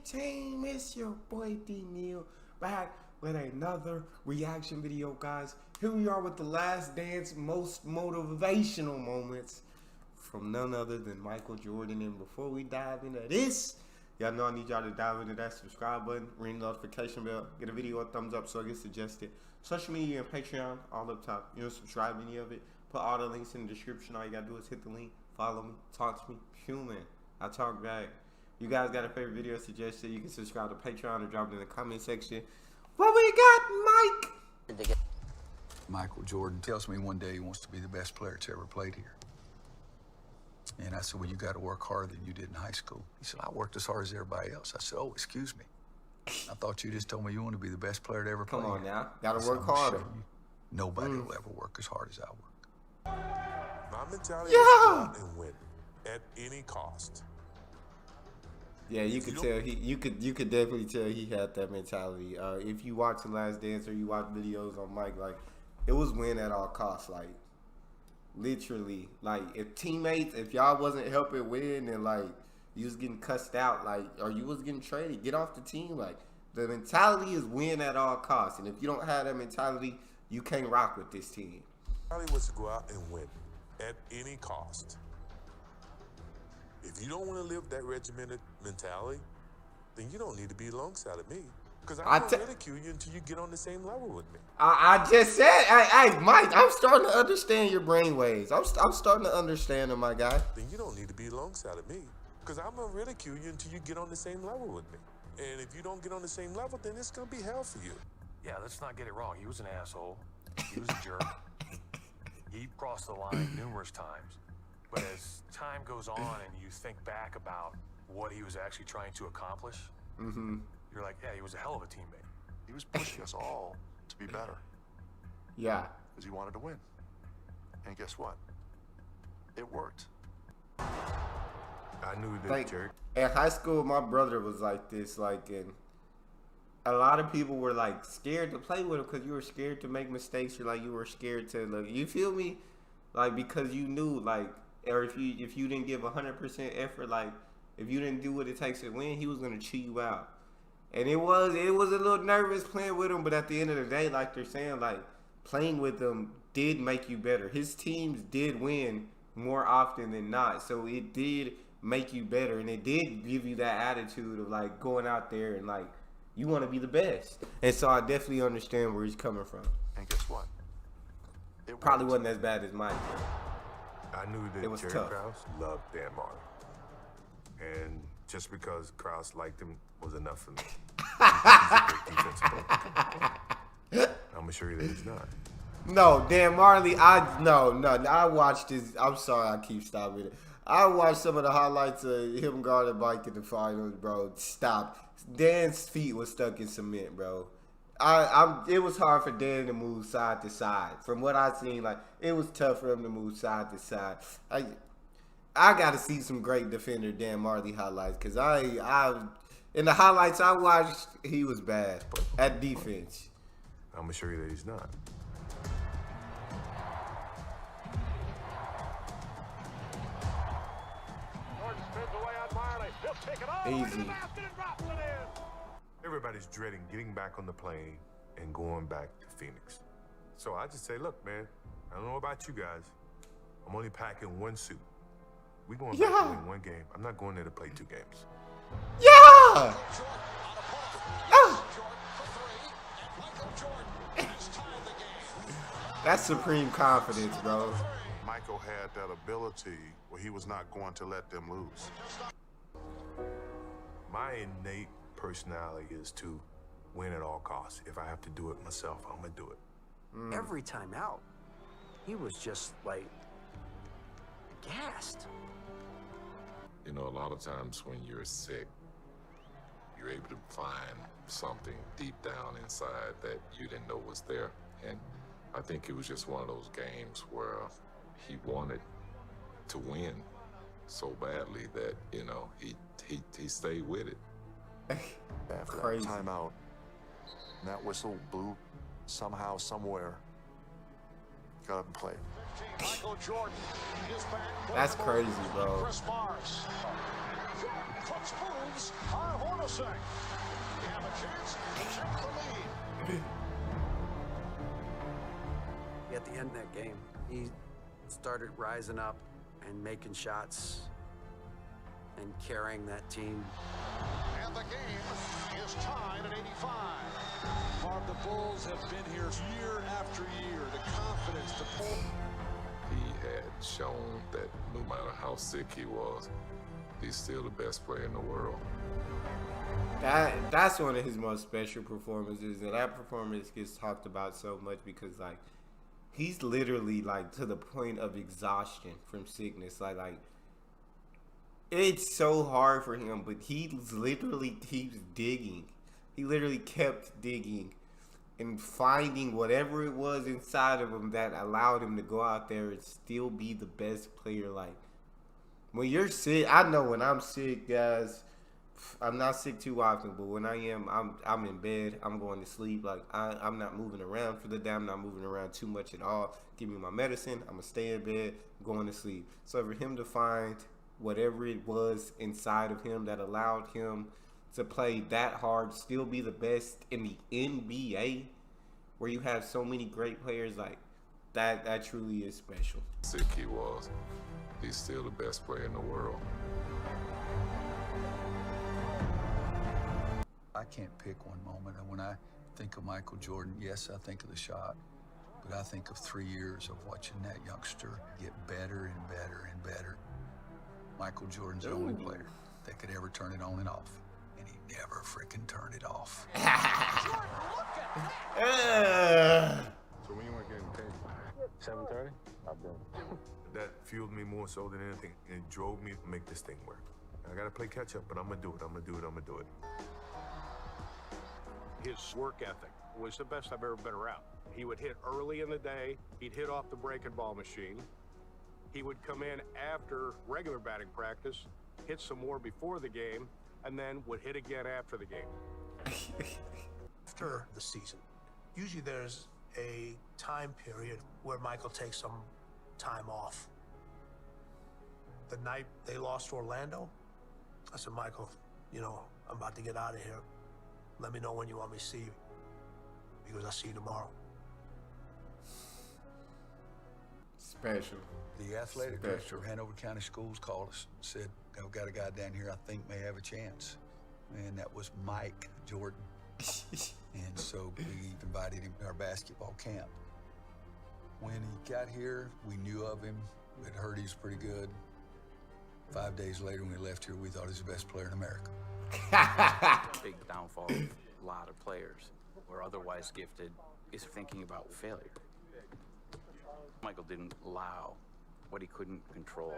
team? It's your boy D Neal back with another reaction video, guys. Here we are with the Last Dance most motivational moments from none other than Michael Jordan. And before we dive into this, y'all know I need y'all to dive into that subscribe button, ring the notification bell, get a video a thumbs up so it gets suggested. Social media and Patreon all up top. You don't subscribe to any of it, put all the links in the description. All you gotta do is hit the link, follow me, talk to me. Human, I talk back. You guys got a favorite video suggestion, you can subscribe to Patreon or drop it in the comment section. What we got, Mike? Michael Jordan tells me one day he wants to be the best player that's ever played here. And I said, well, you got to work harder than you did in high school. He said, I worked as hard as everybody else. I said, oh, excuse me. I thought you just told me you want to be the best player to ever play. Come on here. now, gotta So work harder. Nobody will ever work as hard as I work. My mentality is to go out and win at any cost. Yeah, you could tell you could definitely tell he had that mentality. If you watch The Last Dance or you watch videos on Mike, like it was win at all costs. Like literally, like if y'all wasn't helping win and like you was getting cussed out, like or you was getting traded, get off the team. Like the mentality is win at all costs, and if you don't have that mentality, you can't rock with this team. My mentality was to go out and win at any cost. If you don't want to live that regimented mentality, then you don't need to be alongside of me. Because I'm going to ridicule you until you get on the same level with me. I just said, hey, Mike, I'm starting to understand your brainwaves. I'm starting to understand them, my guy. Then you don't need to be alongside of me. Because I'm going to ridicule you until you get on the same level with me. And if you don't get on the same level, then it's going to be hell for you. Yeah, let's not get it wrong. He was an asshole. He was a jerk. He crossed the line numerous times. But as time goes on and you think back about what he was actually trying to accomplish, you're like, yeah, he was a hell of a teammate. He was pushing us all to be better. Yeah. Because he wanted to win. And guess what? It worked. I knew that, Like, jerk. in high school, my brother was like this, like, and a lot of people were like scared to play with him because you were scared to make mistakes, or like you were scared to, like, you feel me? Like, because you knew, like, or if you didn't give 100% effort, like if you didn't do what it takes to win, he was gonna chew you out. And it was a little nervous playing with him, but at the end of the day, like they're saying, like playing with him did make you better. His teams did win more often than not, so it did make you better, and it did give you that attitude of like going out there and like you want to be the best. And so I definitely understand where he's coming from. And guess what? It Probably worked. wasn't as bad as Mike. I knew It that was Jerry tough. Krause loved Dan Marley. And just because Krause liked him was enough for me. I'm going to show you that he's not. No, Dan Marley, I watched his, I'm sorry I keep stopping it. I watched some of the highlights of him guarding Mike in the finals, bro. Stop. Dan's feet was stuck in cement, bro. It was hard for Dan to move side to side. From what I seen, like it was tough for him to move side to side. I got to see some great defender Dan Marley highlights, because in the highlights I watched, he was bad at defense. I'm going to show you that he's not. Easy. Everybody's dreading getting back on the plane and going back to Phoenix. So I just say, look, man, I don't know about you guys. I'm only packing one suit. We going back to win one game. I'm not going there to play 2 games. Yeah! That's supreme confidence, bro. Michael had that ability where he was not going to let them lose. My innate personality is to win at all costs. If I have to do it myself, I'm going to do it. Every time out, he was just like gassed. You know, a lot of times when you're sick, you're able to find something deep down inside that you didn't know was there. And I think it was just one of those games where he wanted to win so badly that, you know, he stayed with it. After Crazy. that timeout, and that whistle blew somehow, somewhere. Got up and played. That's crazy, bro. closing. They have a chance to take the lead. At the end of that game, he started rising up and making shots and carrying that team. And the game is tied at 85. Barb, the Bulls have been here year after year. The confidence to pull. He had shown that no matter how sick he was, he's still the best player in the world. That's one of his most special performances, and that performance gets talked about so much because like he's literally like to the point of exhaustion from sickness. Like it's so hard for him, but he literally keeps digging. He literally kept digging and finding whatever it was inside of him that allowed him to go out there and still be the best player. Like when you're sick, I know when I'm sick, guys, I'm not sick too often, but when I am, I'm in bed. I'm going to sleep. Like I'm not moving around for the day. I'm not moving around too much at all. Give me my medicine. I'm gonna stay in bed, going to sleep. So for him to find whatever it was inside of him that allowed him to play that hard, still be the best in the NBA, where you have so many great players like that truly is special. Sick he was, he's still the best player in the world. I can't pick one moment. And when I think of Michael Jordan, yes, I think of the shot, but I think of 3 years of watching that youngster get better and better and better. Michael Jordan's the only player that could ever turn it on and off, and he never freaking turned it off. So when you weren't getting paid? 7:30. I've been. That fueled me more so than anything. It drove me to make this thing work. I gotta play catch up, but I'm gonna do it. I'm gonna do it. I'm gonna do it. His work ethic was the best I've ever been around. He would hit early in the day. He'd hit off the breaking ball machine. He would come in after regular batting practice, hit some more before the game, and then would hit again after the game. After the season, usually there's a time period where Michael takes some time off. The night they lost to Orlando, I said, Michael, you know, I'm about to get out of here. Let me know when you want me to see you, because I'll see you tomorrow. Special. The athletic director of Hanover County Schools called us, said, I've got a guy down here I think may have a chance. And that was Mike Jordan. And so we invited him to our basketball camp. When he got here, we knew of him. We'd heard he was pretty good. 5 days later, when we left here, we thought he was the best player in America. Big downfall of a lot of players who are otherwise gifted is thinking about failure. Michael didn't allow what he couldn't control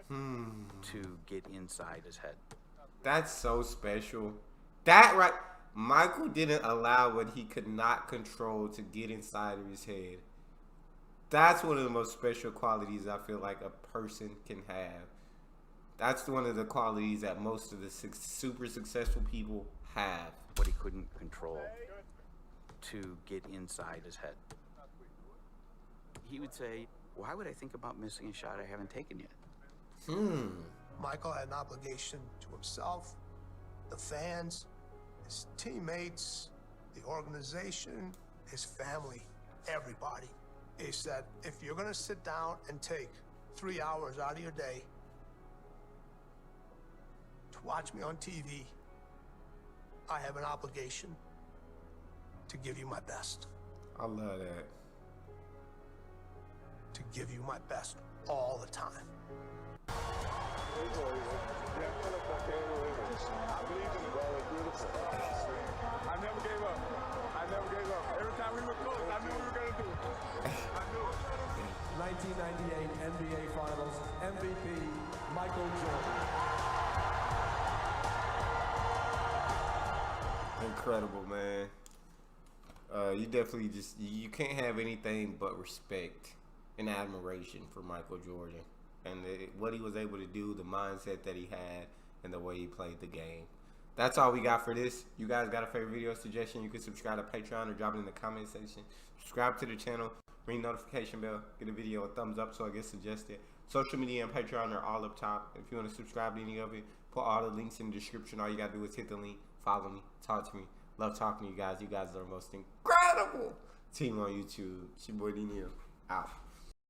to get inside his head. That's so special. That right, Michael didn't allow what he could not control to get inside of his head. That's one of the most special qualities I feel like a person can have. That's one of the qualities that most of the super successful people have. What he couldn't control to get inside his head. He would say, why would I think about missing a shot I haven't taken yet? Michael had an obligation to himself, the fans, his teammates, the organization, his family, everybody. He said, if you're gonna sit down and take 3 hours out of your day to watch me on TV, I have an obligation to give you my best. I love that. To give you my best all the time. I never gave up. I never gave up. Every time we were close, I knew we were going to do it. I knew it. 1998 NBA Finals MVP Michael Jordan. Incredible, man. You definitely you can't have anything but respect and admiration for Michael Jordan and what he was able to do, the mindset that he had, and the way he played the game. That's all we got for this. You guys got a favorite video suggestion, you can subscribe to Patreon or drop it in the comment section. Subscribe to the channel, ring notification bell, get a video a thumbs up so I get suggested. Social media and Patreon are all up top. If you want to subscribe to any of it, put all the links in the description. All you got to do is hit the link, follow me, talk to me. Love talking to you guys. You guys are the most incredible team on YouTube. It's your boy Neal. Out.